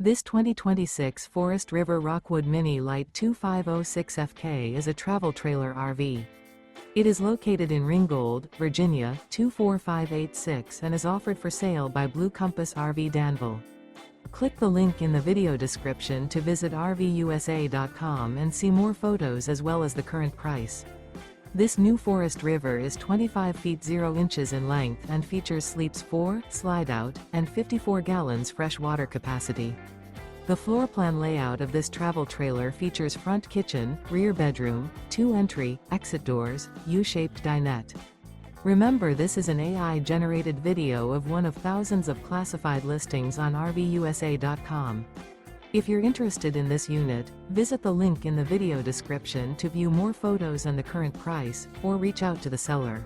This 2026 Forest River Rockwood Mini Lite 2506FK is a travel trailer RV. It is located in Ringgold, Virginia, 24586 and is offered for sale by Blue Compass RV Danville. Click the link in the video description to visit RVUSA.com and see more photos as well as the current price. This new Forest River is 25 feet 0 inches in length and features sleeps 4, Slideout, and 54 gallons fresh water capacity. The floor plan layout of this travel trailer features front kitchen, rear bedroom, 2 entry, exit doors, U-shaped dinette. Remember, this is an AI-generated video of one of thousands of classified listings on RVUSA.com. If you're interested in this unit, visit the link in the video description to view more photos and the current price, or reach out to the seller.